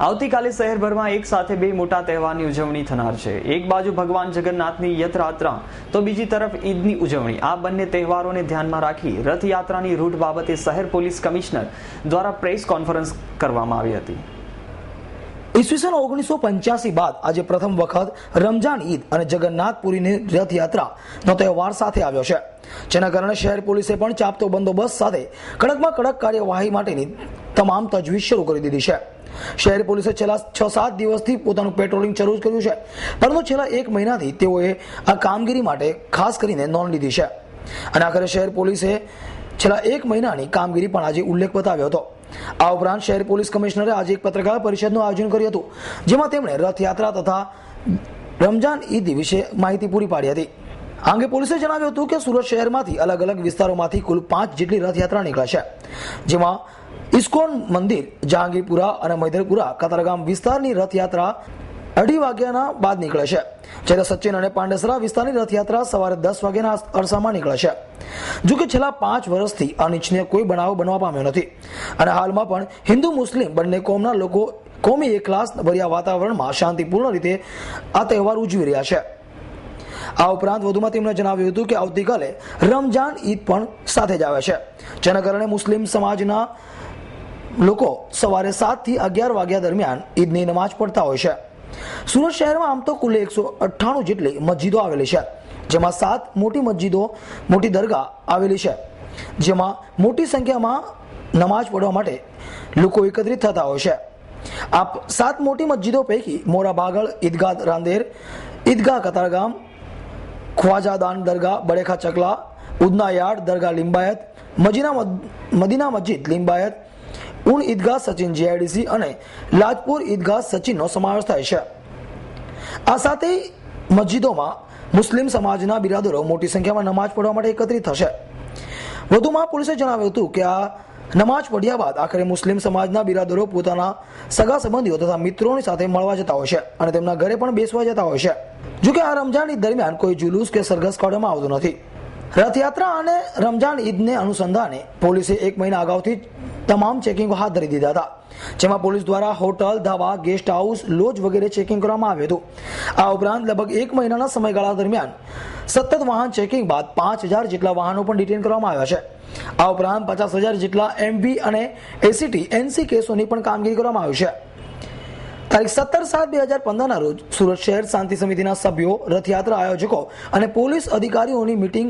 આવતીકાલે શહેરભરમાં એક સાથે બે મોટા તહેવારની ઉજવણી થનાર છે। એક બાજુ ભગવાન જગન્નાથની યાત્રા તો બીજી તરફ ઈદની ઉજવણી। આ બંને તહેવારોને ધ્યાનમાં રાખી રથયાત્રાની રૂટ બાબતે શહેર પોલીસ કમિશનર દ્વારા પ્રેસ કોન્ફરન્સ કરવામાં આવી હતી। ઈસવીસન 1985 બાદ આજે પ્રથમ વખત રમજાન ઈદ અને જગન્નાથપુરીની રથયાત્રાનો તહેવાર સાથે આવ્યો છે, જેના કારણે શહેર પોલીસે પણ ચાપતો બંદોબસ્ત સાથે કડકમાં કડક કાર્યવાહી માટેની તમામ તજવીજ શરૂ કરી દીધી છે। શહેર પોલીસે છેલ્લા 6-7 દિવસથી પોતાનું પેટ્રોલિંગ શરૂ કર્યું છે, પરંતુ છેલ્લા 1 મહિનાથી તેઓએ આ કામગીરી માટે ખાસ કરીને નોંધ લીધી છે અને આખરે શહેર પોલીસે છેલ્લા 1 મહિનાની કામગીરી પણ આજે ઉલ્લેખ બતાવ્યો હતો। આ ઉપરાંત શહેર પોલીસ કમિશનરે આજે એક પત્રકાર પરિષદનું આયોજન કર્યું હતું, જેમાં તેમણે રથયાત્રા તથા રમજાન ઈદ વિશે માહિતી પૂરી પાડી હતી। આ અંગે પોલીસે જણાવ્યું હતું કે સુરત શહેરમાંથી અલગ અલગ વિસ્તારોમાંથી કુલ 5 જેટલી રથયાત્રા નીકળે છે, જેમાં ઇસ્કોન મંદિર, જહાંગીરપુરા અને મૈદરપુરા કતારગામ વિસ્તારની રથયાત્રા 2:30 વાગ્યાના બાદ નીકળે છે, જ્યારે સચિન અને પાંડેસરા વિસ્તારની રથયાત્રા સવારે 10 વાગ્યાના અરસામાં નીકળે છે। જો કે છેલ્લા 5 વર્ષથી અનિચ્છનીય કોઈ બનાવ બનવા પામ્યો નથી અને હાલમાં પણ હિન્દુ મુસ્લિમ બંને કોમના લોકો કોમી એકલાસ ભર્યા વાતાવરણમાં શાંતિપૂર્ણ રીતે આ તહેવાર ઉજવી રહ્યા છે। આ ઉપરાંત વધુમાં તેમણે જણાવ્યું હતું કે આવતીકાલે રમજાન ઈદ પણ સાથે જ આવે છે, જેના કારણે મુસ્લિમ સમાજના લોકો સવારે 7 થી 11 વાગ્યા દરમિયાન ઈદની નમાઝ પડતા હોય છે। સુરત શહેરમાં આમ તો કુલ 198 જેટલી મસ્જિદો આવેલી છે, જેમાં 7 મોટી મસ્જિદો, મોટી દરગાહ આવેલી છે, જેમાં મોટી સંખ્યામાં નમાઝ પઢવા માટે લોકો એકત્રિત થતા હોય છે। આ 7 મોટી મસ્જિદો પૈકી મોરા બાગળ ઈદગાહ રાંદેર, ઈદગાહ કતારગામ, ખ્વાજાદાન દરગાહ બડેખા ચકલા, ઉદના યાર્ડ દરગાહ લિંબાયત, મદીના મસ્જિદ લિંબાયત, ઉન ઈદગાહ સચિન જીઆઈડીસી અને લાજપુર ઈદગાહ સચિનનો સમાવેશ થાય છે। આ સાથે મસ્જિદોમાં મુસ્લિમ સમાજના બિરાદરો મોટી સંખ્યામાં નમાઝ પઢવા માટે એકત્રિત થશે। વધુમાં પોલીસે જણાવ્યું હતું કે આ નમાઝ પડ્યા બાદ આખરે મુસ્લિમ સમાજના બિરાદરો પોતાના સગા સંબંધીઓ તથા મિત્રોની સાથે મળવા જતા હોય છે અને તેમના ઘરે પણ બેસવા જતા હોય છે। જોકે આ રમજાન ઈદ દરમિયાન કોઈ જુલુસ કે સરઘસ કાઢવામાં આવતું નથી। રથયાત્રા અને રમજાન ઈદને અનુસંધાને પોલીસે 1 મહિના અગાઉથી તમામ ચેકિંગો હાથ ધરી દીધા હતા, જેમાં પોલીસ દ્વારા હોટલ, ધાબા, ગેસ્ટ હાઉસ, લોજ વગેરે ચેકિંગ કરવામાં આવ્યું હતું। આ ઉપરાંત લગભગ 1 મહિનાના સમયગાળા દરમિયાન સતત વાહન ચેકિંગ બાદ 5000 જેટલા વાહનો પણ ડિટેન કરવામાં આવ્યા છે। આ ઉપરાંત 50,000 જેટલા એમવી અને એસીટી એનસી કેસોની પણ કામગીરી કરવામાં આવી છે। તારીખ 17/7/2015ના રોજ સુરત શહેર શાંતિ સમિતિના સભ્યો, રથયાત્રા આયોજકો અને પોલીસ અધિકારીઓની મીટિંગ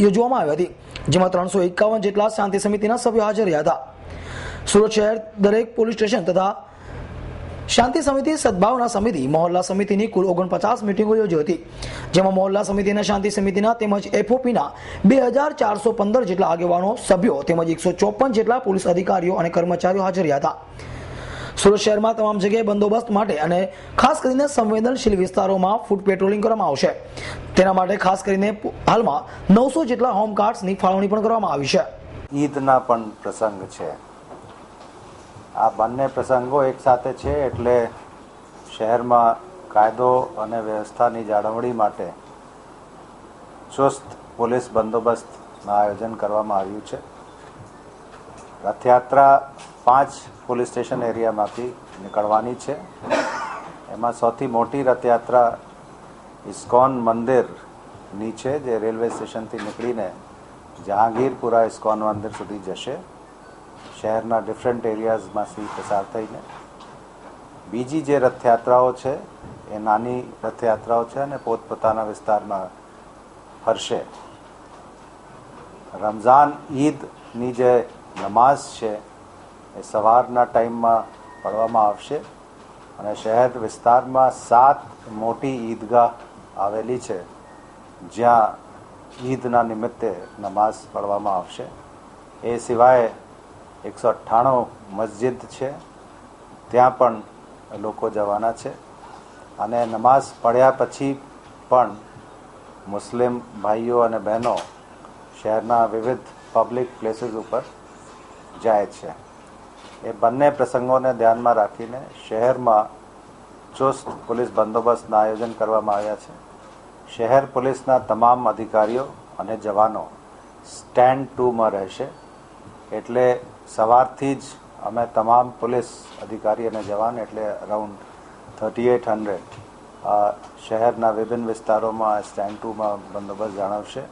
યોજવામાં આવી હતી, જેમાં 351 જેટલા શાંતિ સમિતિના સભ્યો હાજર રહ્યા હતા। સુરત શહેર દરેક પોલીસ સ્ટેશન તથા શાંતિ સમિતિ, સદભાવના સમિતિ, મહોલ્લા સમિતિની કુલ 49 મીટિંગો યોજી હતી, જેમાં મહોલ્લા સમિતિના, શાંતિ સમિતિના તેમજ એફઓપીના 2415 જેટલા આગેવાનો, સભ્યો તેમજ 154 જેટલા પોલીસ અધિકારીઓ અને કર્મચારીઓ હાજર રહ્યા હતા। સુરત શહેરમાં તમામ જગ્યાએ બંદોબસ્ત માટે અને ખાસ કરીને સંવેદનશીલ વિસ્તારોમાં ફૂટ પેટ્રોલિંગ કરવામાં આવશે। તેના માટે ખાસ કરીને હાલમાં 900 જેટલા હોમગાર્ડ્સની ફાળવણી પણ કરવામાં આવી છે। ઈદના પણ પ્રસંગ છે, આ બંને પ્રસંગો એક સાથે છે એટલે શહેરમાં કાયદો અને વ્યવસ્થાની જાળવણી માટે ચુસ્ત પોલીસ બંદોબસ્તનું આયોજન કરવામાં આવ્યું છે। રથયાત્રા 5 પોલીસ સ્ટેશન એરિયામાંથી નીકળવાની છે। એમાં સૌથી મોટી રથયાત્રા ઇસ્કોન મંદિરની છે, જે રેલવે સ્ટેશનથી નીકળીને જહાંગીરપુરા ઇસ્કોન મંદિર સુધી જશે, શહેરના ડિફરન્ટ એરિયાઝમાંથી પસાર થઈને। બીજી જે રથયાત્રાઓ છે એ નાની રથયાત્રાઓ છે અને પોતપોતાના વિસ્તારમાં ફરશે। રમઝાન ઈદની જે નમાઝ છે એ સવારના ટાઈમમાં પઢવામાં આવશે અને શહેર વિસ્તારમાં 7 મોટી ઈદગાહ આવેલી છે, જ્યાં ઈદના નિમિત્તે નમાઝ પઢવામાં આવશે। એ સિવાય 198 મસ્જિદ છે, ત્યાં પણ લોકો જવાના છે અને નમાઝ પડ્યા પછી પણ મુસ્લિમ ભાઈઓ અને બહેનો શહેરના વિવિધ પબ્લિક પ્લેસીસ ઉપર જાય છે। એ બંને પ્રસંગોને ધ્યાનમાં રાખીને શહેરમાં ચુસ્ત પોલીસ બંદોબસ્તના આયોજન કરવામાં આવ્યા છે। શહેર પોલીસના તમામ અધિકારીઓ અને જવાનો સ્ટેન્ડ 2માં રહેશે, એટલે સવારથી જ અમે તમામ પોલીસ અધિકારી અને જવાન એટલે અરાઉન્ડ 3800 શહેરના વિભિન્ન વિસ્તારોમાં સ્ટેન્ડ 2માં બંદોબસ્ત જાળવશે.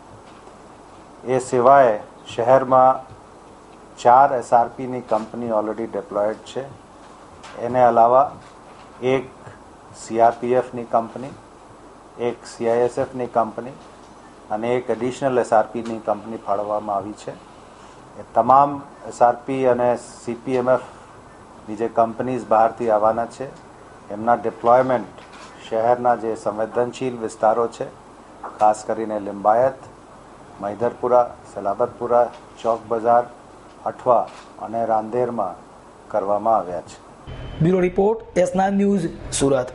એ સિવાય શહેરમાં 4 SRPની કંપની ઓલરેડી ડિપ્લોયડ છે. એને અલાવા એક CRPFની કંપની, એક CISFની કંપની અને એક એડિશનલ SRPની કંપની ફાળવવામાં આવી છે. એ તમામ SRP અને CPMFની જે કંપનીઝ બહારથી આવવાના છે એમના ડિપ્લોયમેન્ટ શહેરના જે સંવેદનશીલ વિસ્તારો છે, ખાસ કરીને લિંબાયત, મૈધરપુરા, સલાબતપુરા, ચોક બજાર, અઠવા અને રાંદેરમાં કરવામાં આવ્યા છે. Bureau report S9 news, Surat.